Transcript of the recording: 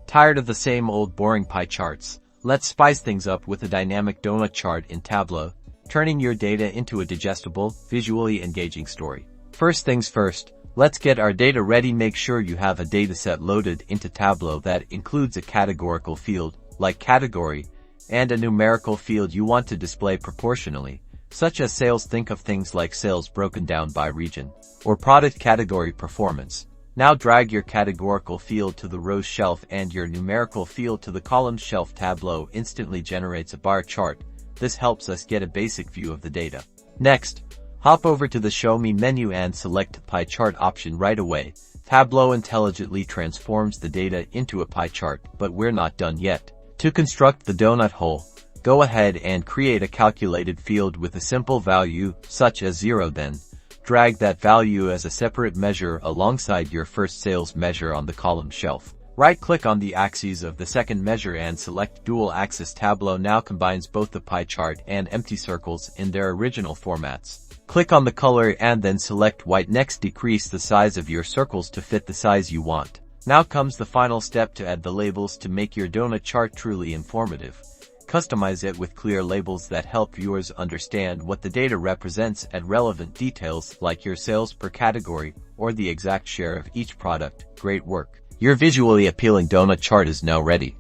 Tired of the same old boring pie charts? Let's spice things up with a dynamic donut chart in Tableau, turning your data into a digestible, visually engaging story. First things first, let's get our data ready. Make sure you have a dataset loaded into Tableau that includes a categorical field, like category, and a numerical field you want to display proportionally, such as sales. Think of things like sales broken down by region, or product category performance. Now drag your categorical field to the rows shelf and your numerical field to the columns shelf. Tableau instantly generates a bar chart. This helps us get a basic view of the data. Next, hop over to the Show Me menu and select the pie chart option right away. Tableau intelligently transforms the data into a pie chart, but we're not done yet. To construct the donut hole, go ahead and create a calculated field with a simple value, such as 0. Then, drag that value as a separate measure alongside your first sales measure on the column shelf. Right-click on the axes of the second measure and select Dual Axis. Tableau now combines both the pie chart and empty circles in their original formats. Click on the color and then select white. Next, decrease the size of your circles to fit the size you want. Now comes the final step, to add the labels to make your donut chart truly informative. Customize it with clear labels that help viewers understand what the data represents. Add relevant details like your sales per category or the exact share of each product. Great work! Your visually appealing donut chart is now ready.